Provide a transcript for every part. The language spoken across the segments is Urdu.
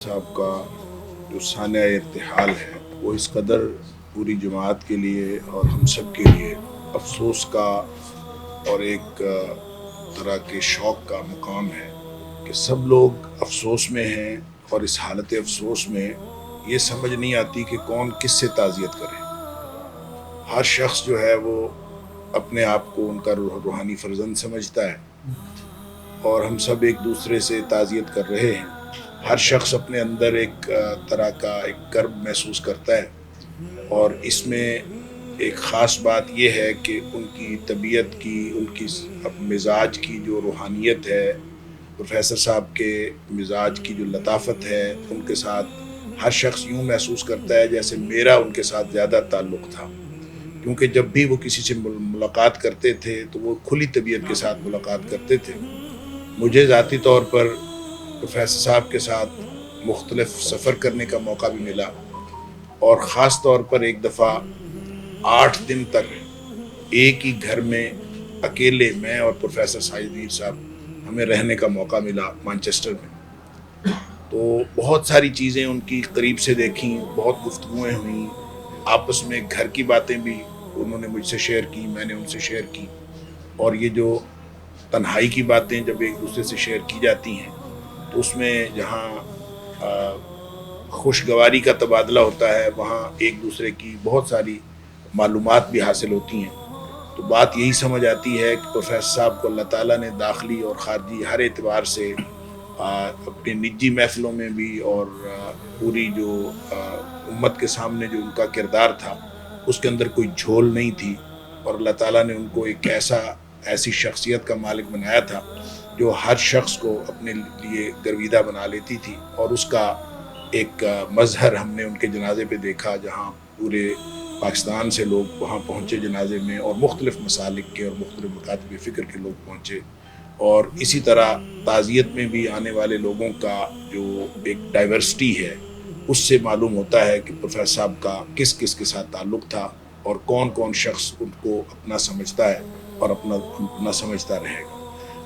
صاحب کا جو سانحہ ارتحال ہے وہ اس قدر پوری جماعت کے لیے اور ہم سب کے لیے افسوس کا اور ایک طرح کے شوق کا مقام ہے کہ سب لوگ افسوس میں ہیں، اور اس حالت افسوس میں یہ سمجھ نہیں آتی کہ کون کس سے تعزیت کرے۔ ہر شخص جو ہے وہ اپنے آپ کو ان کا روحانی فرزند سمجھتا ہے، اور ہم سب ایک دوسرے سے تعزیت کر رہے ہیں۔ ہر شخص اپنے اندر ایک طرح کا ایک کرب محسوس کرتا ہے، اور اس میں ایک خاص بات یہ ہے کہ ان کی طبیعت کی، ان کی مزاج کی جو روحانیت ہے، پروفیسر صاحب کے مزاج کی جو لطافت ہے، ان کے ساتھ ہر شخص یوں محسوس کرتا ہے جیسے میرا ان کے ساتھ زیادہ تعلق تھا، کیونکہ جب بھی وہ کسی سے ملاقات کرتے تھے تو وہ کھلی طبیعت کے ساتھ ملاقات کرتے تھے۔ مجھے ذاتی طور پر پروفیسر صاحب کے ساتھ مختلف سفر کرنے کا موقع بھی ملا، اور خاص طور پر ایک دفعہ 8 دن تک ایک ہی گھر میں اکیلے میں اور پروفیسر ساجد میر صاحب ہمیں رہنے کا موقع ملا مانچسٹر میں۔ تو بہت ساری چیزیں ان کی قریب سے دیکھیں، بہت گفتگویں ہوئیں، آپس میں گھر کی باتیں بھی انہوں نے مجھ سے شیئر کی، میں نے ان سے شیئر کی، اور یہ جو تنہائی کی باتیں جب ایک دوسرے سے شیئر کی جاتی ہیں تو اس میں جہاں خوشگواری کا تبادلہ ہوتا ہے، وہاں ایک دوسرے کی بہت ساری معلومات بھی حاصل ہوتی ہیں۔ تو بات یہی سمجھ آتی ہے کہ پروفیسر صاحب کو اللہ تعالیٰ نے داخلی اور خارجی ہر اعتبار سے اپنے نجی محفلوں میں بھی اور پوری جو امت کے سامنے جو ان کا کردار تھا اس کے اندر کوئی جھول نہیں تھی، اور اللہ تعالیٰ نے ان کو ایک ایسی شخصیت کا مالک بنایا تھا جو ہر شخص کو اپنے لیے گرویدہ بنا لیتی تھی، اور اس کا ایک مظہر ہم نے ان کے جنازے پہ دیکھا، جہاں پورے پاکستان سے لوگ وہاں پہنچے جنازے میں، اور مختلف مسالک کے اور مختلف مکاتب فکر کے لوگ پہنچے، اور اسی طرح تعزیت میں بھی آنے والے لوگوں کا جو ایک ڈائیورسٹی ہے اس سے معلوم ہوتا ہے کہ پروفیسر صاحب کا کس کس کے ساتھ تعلق تھا، اور کون کون شخص ان کو اپنا سمجھتا ہے اور اپنا سمجھتا رہے گا۔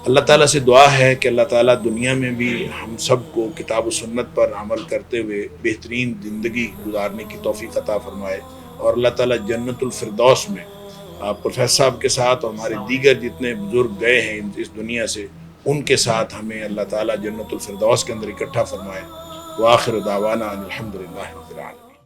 اللہ تعالیٰ سے دعا ہے کہ اللہ تعالیٰ دنیا میں بھی ہم سب کو کتاب و سنت پر عمل کرتے ہوئے بہترین زندگی گزارنے کی توفیق عطا فرمائے، اور اللہ تعالیٰ جنت الفردوس میں پروفیسر صاحب کے ساتھ اور ہمارے دیگر جتنے بزرگ گئے ہیں اس دنیا سے، ان کے ساتھ ہمیں اللہ تعالیٰ جنت الفردوس کے اندر اکٹھا فرمائے۔ وآخر دعوانا ان الحمد للہ رب العالمین۔